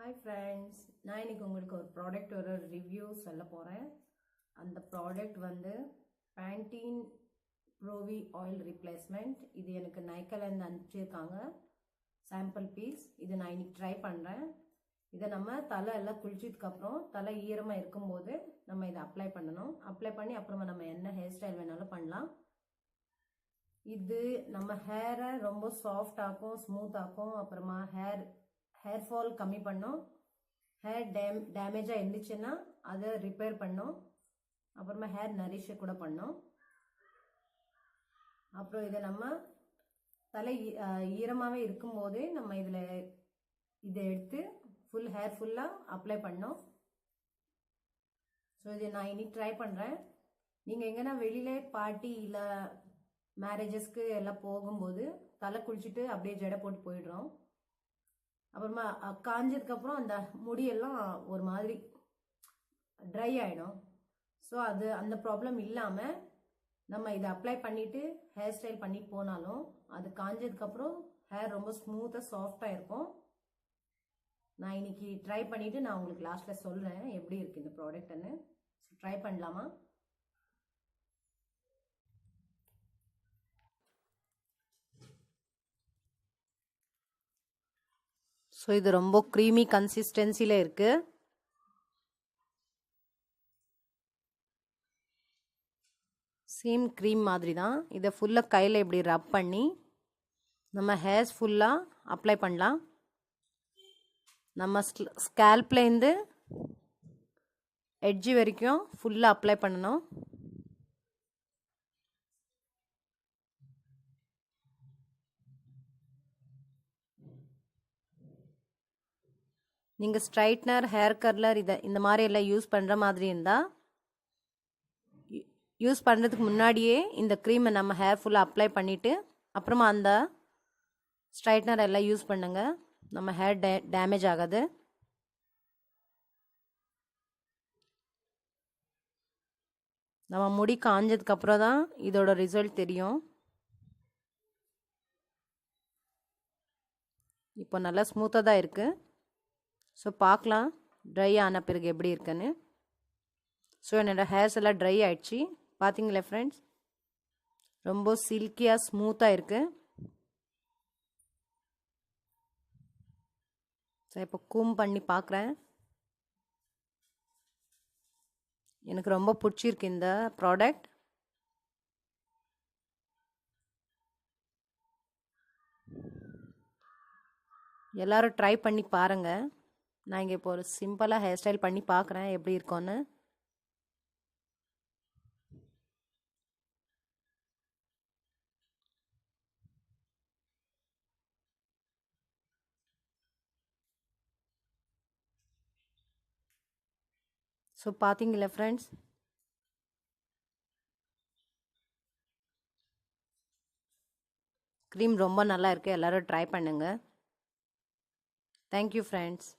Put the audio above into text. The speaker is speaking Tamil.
Hi friends, நான் இன்னைக்கு உங்களுக்கு ஒரு ப்ராடக்ட் ஒரு ரிவ்யூ சொல்ல போறேன். அந்த ப்ராடக்ட் வந்து Pantene Provi ஆயில் ரிப்ளேஸ்மெண்ட். இது எனக்கு நைக்கால இருந்து அனுப்பிச்சிருக்காங்க சாம்பிள் பீஸ். இது நான் இன்னைக்கு ட்ரை பண்றேன். இதை நம்ம தலை எல்லாம் குளிச்சதுக்கு அப்புறம் தலை ஈரமா இருக்கும்போது நம்ம இதை அப்ளை பண்ணணும். அப்ளை பண்ணி அப்புறமா நம்ம என்ன ஹேர் ஸ்டைல் வேணாலும் பண்ணலாம். இது நம்ம ஹேரை ரொம்ப சாஃப்ட் ஆக்கும், ஸ்மூத் ஆக்கும். அப்புறமா ஹேர் ஃபால் கம்மி பண்ணும். ஹேர் டேமேஜாக இருந்துச்சுன்னா அதை ரிப்பேர் பண்ணும். அப்புறமா ஹேர் நரிஷ் கூட பண்ணும். அப்புறம் இதை நம்ம தலை ஈரமாகவே இருக்கும்போதே நம்ம இதை எடுத்து ஹேர் ஃபுல்லாக அப்ளை பண்ணோம். ஸோ இதை நான் இன்னைக்கு ட்ரை பண்ணுறேன். நீங்கள் எங்கன்னா வெளியில பார்ட்டி இல்லை மேரேஜஸ்க்கு எல்லாம் போகும்போது தலை குளிச்சுட்டு அப்படியே ஜடை போட்டு போயிடுறோம். அப்புறமா காஞ்சதுக்கப்புறம் அந்த முடியெல்லாம் ஒரு மாதிரி ட்ரை ஆகிடும். ஸோ அந்த ப்ராப்ளம் இல்லாமல் நம்ம இதை அப்ளை பண்ணிவிட்டு ஹேர் ஸ்டைல் பண்ணி போனாலும் அது காஞ்சதுக்கப்புறம் ஹேர் ரொம்ப ஸ்மூத்தாக சாஃப்டாக இருக்கும். நான் இன்னைக்கு ட்ரை பண்ணிவிட்டு நான் உங்களுக்கு லாஸ்ட்டில் சொல்கிறேன் எப்படி இருக்குது இந்த ப்ராடக்ட்னு. ஸோ ட்ரை பண்ணலாமா? ஸோ இது ரொம்ப க்ரீமி கன்சிஸ்டன்சியில் இருக்குது. சேம் க்ரீம் மாதிரி தான். இதை ஃபுல்லாக கையில் இப்படி ரப் பண்ணி நம்ம ஹேர்ஸ் ஃபுல்லாக அப்ளை பண்ணலாம். நம்ம ஸ்கேல்ப்லேருந்து எட்ஜு வரைக்கும் ஃபுல்லாக அப்ளை பண்ணணும். நீங்கள் ஸ்ட்ரைட்னர், ஹேர் கர்லர் இந்த மாதிரி எல்லாம் யூஸ் பண்ணுற மாதிரி இருந்தால் யூஸ் பண்ணுறதுக்கு முன்னாடியே இந்த க்ரீமை நம்ம ஹேர் ஃபுல்லாக அப்ளை பண்ணிவிட்டு அப்புறமா அந்த ஸ்ட்ரைட்னர் எல்லாம் யூஸ் பண்ணுங்க. நம்ம ஹேர் டேமேஜ் ஆகாது. நம்ம முடி காஞ்சதுக்கப்புறம் தான் இதோட ரிசல்ட் தெரியும். இப்போ நல்லா ஸ்மூத்தாக தான் இருக்குது. ஸோ பார்க்கலாம் ட்ரை ஆன பிறகு எப்படி இருக்குன்னு. ஸோ என்னோடய ஹேர்ஸ் எல்லாம் ட்ரை ஆகிடுச்சு. பார்த்தீங்களா ஃப்ரெண்ட்ஸ், ரொம்ப சில்கியாக ஸ்மூத்தாக இருக்குது. ஸோ இப்போ கூம் பண்ணி பார்க்குறேன். எனக்கு ரொம்ப பிடிச்சிருக்கு இந்த ப்ராடக்ட். எல்லோரும் ட்ரை பண்ணி பாருங்கள். நான் இங்கே இப்போ ஒரு சிம்பிளாக ஹேர் ஸ்டைல் பண்ணி பார்க்குறேன் எப்படி இருக்கும்னு. ஸோ பார்த்தீங்களா ஃப்ரெண்ட்ஸ், க்ரீம் ரொம்ப நல்லா இருக்குது. எல்லோரும் ட்ரை பண்ணுங்கள். Thank you friends.